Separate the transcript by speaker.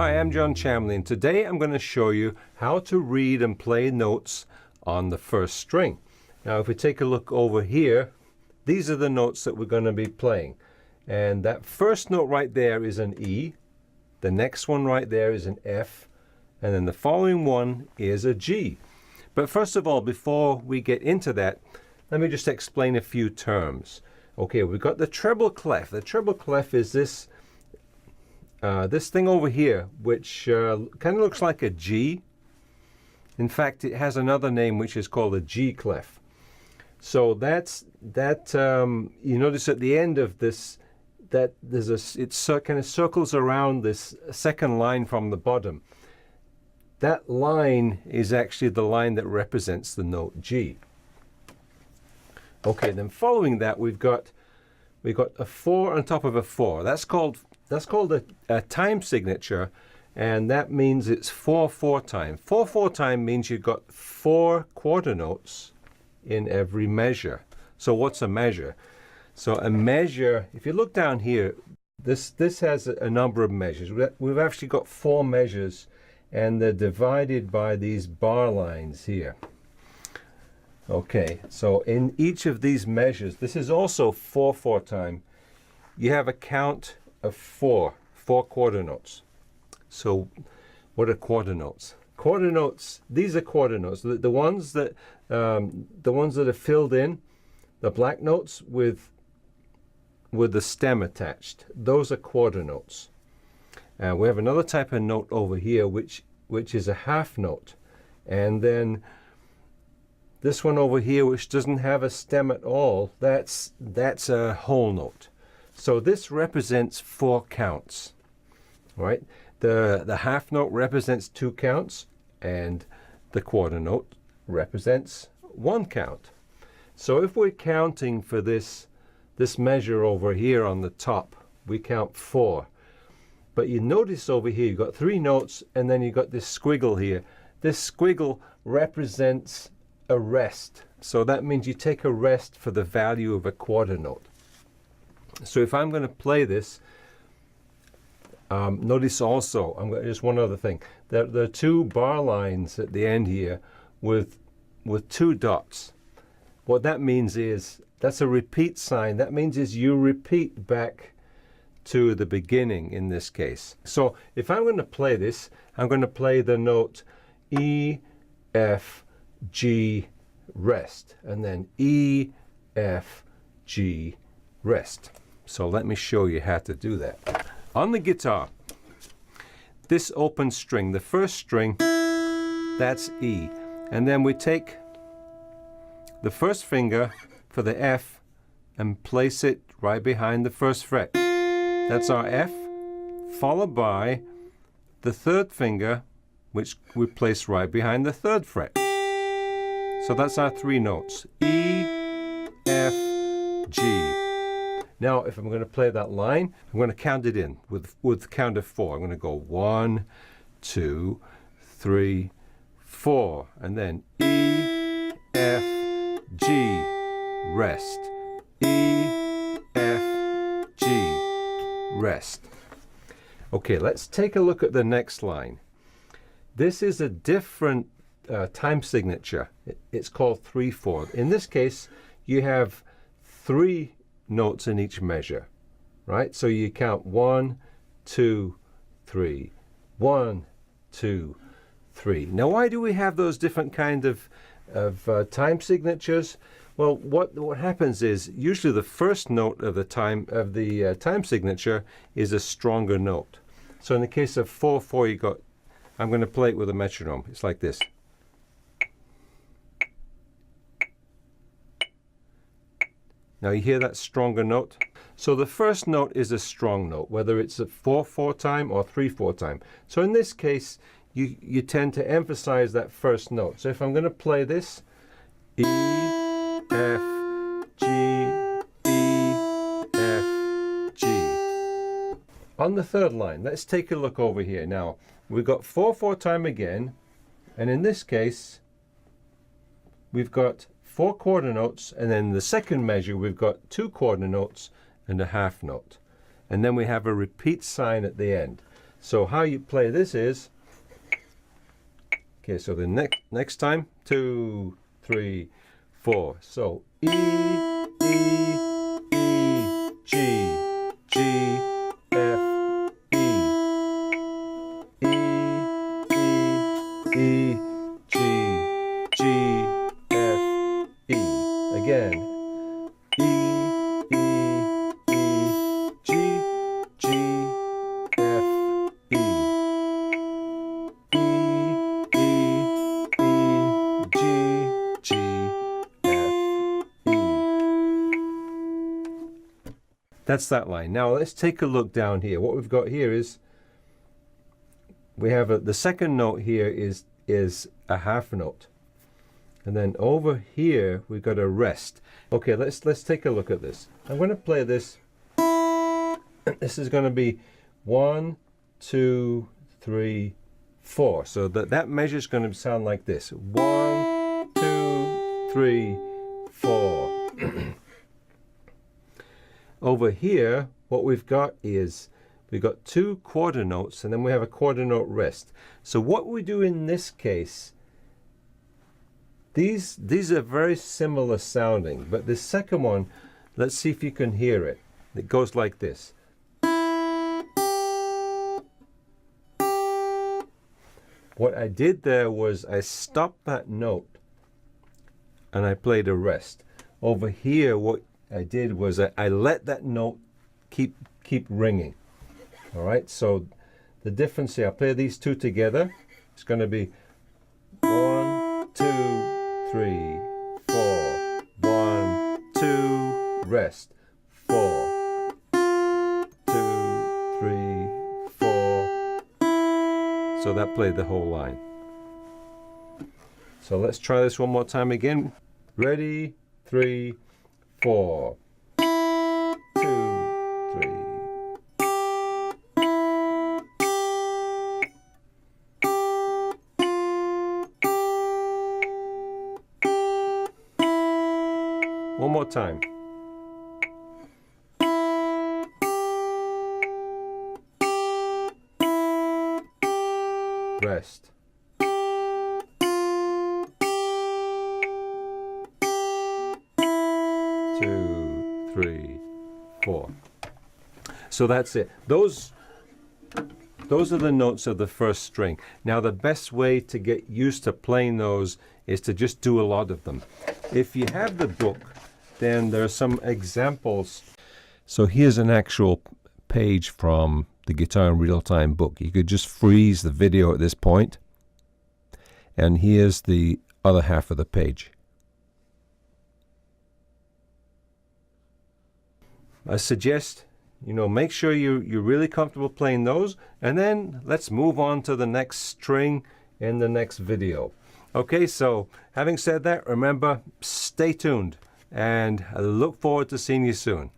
Speaker 1: Hi, I'm John Chamley, and today I'm going to show you how to read and play notes on the first string. Now if we take a look over here, these are the notes that we're going to be playing. And that first note right there is an E, the next one right there is an F, and then the following one is a G. But first of all, before we get into that, let me just explain a few terms. Okay, we've got the treble clef. The treble clef is this thing over here, which kind of looks like a G. In fact, it has another name which is called a G clef. So you notice at the end of this that it kind of circles around this second line from the bottom. That line is actually the line that represents the note G. Okay, then following that we've got a 4 on top of a 4. That's called a time signature, and that means it's 4/4 time. 4/4 time means you've got 4 quarter notes in every measure. So what's a measure? So a measure, if you look down here, this has a number of measures. We've actually got 4 measures, and they're divided by these bar lines here. Okay, so in each of these measures, this is also 4/4 time, you have a count of 4 quarter notes. So what are quarter notes? Quarter notes, these are quarter notes. The ones that are filled in, the black notes with the stem attached, those are quarter notes. We have another type of note over here which is a half note, and then this one over here which doesn't have a stem at all, that's a whole note. So this represents 4 counts, right? The half note represents 2 counts, and the quarter note represents 1 count. So if we're counting for this measure over here on the top, we count 4. But you notice over here you've got 3 notes, and then you've got this squiggle here. This squiggle represents a rest. So that means you take a rest for the value of a quarter note. So if I'm going to play this, notice also, just one other thing. There are 2 bar lines at the end here with 2 dots. What that means is, that's a repeat sign. That means is you repeat back to the beginning in this case. So if I'm going to play this, I'm going to play the note E, F, G, rest, and then E, F, G, rest. So let me show you how to do that. On the guitar, this open string, the first string, that's E. And then we take the first finger for the F and place it right behind the first fret. That's our F, followed by the third finger, which we place right behind the third fret. So that's our 3 notes, E, F, G. Now, if I'm going to play that line, I'm going to count it in with the count of 4. I'm going to go 1, 2, 3, 4, and then E, F, G, rest. E, F, G, rest. Okay, let's take a look at the next line. This is a different time signature. It's called 3/4. In this case, you have 3 notes in each measure, right? So you count 1, 2, 3, 1, 2, 3. Now, why do we have those different kind of time signatures? Well, what happens is usually the first note of the time signature is a stronger note. So in the case of 4/4, you got. I'm going to play it with a metronome. It's like this. Now you hear that stronger note? So the first note is a strong note, whether it's a 4/4 time or 3/4 time. So in this case, you tend to emphasize that first note. So if I'm going to play this, E, F, G, E, F, G. On the third line, let's take a look over here. Now, we've got 4/4 time again, and in this case, we've got 4 quarter notes, and then the second measure we've got 2 quarter notes and a half note. And then we have a repeat sign at the end. So how you play this is, okay, so the next time, 2, 3, 4. So E, G, G, F, E, G, G, F, E. Again, E, G, G, F, E. That's that line. Now let's take a look down here. What we've got here is we have the second note here is a half note, and then over here we've got a rest. Okay, let's take a look at this. I'm going to play this. This is going to be 1, 2, 3, 4. So that measure is going to sound like this: 1, 2, 3, 4. Over here, what we've got is we've got 2 quarter notes, and then we have a quarter note rest. So what we do in this case, these are very similar sounding, but the second one, let's see if you can hear it. It goes like this. What I did there was I stopped that note and I played a rest. Over here, what I did was I let that note keep ringing. All right, so the difference here, I'll play these two together. It's going to be 1, 2, 3, 4. 1, 2, rest. 4, 2, 3, 4. So that played the whole line. So let's try this one more time again. Ready? 3, 4. 2, 3. One more time. Rest. 2, 3, 4. So that's it. Those are the notes of the first string. Now the best way to get used to playing those is to just do a lot of them. If you have the book, then there are some examples. So here's an actual page from the Guitar in Real Time book. You could just freeze the video at this point, and here's the other half of the page. I suggest, make sure you're really comfortable playing those, and then let's move on to the next string in the next video. Okay, so having said that, remember, stay tuned, and I look forward to seeing you soon.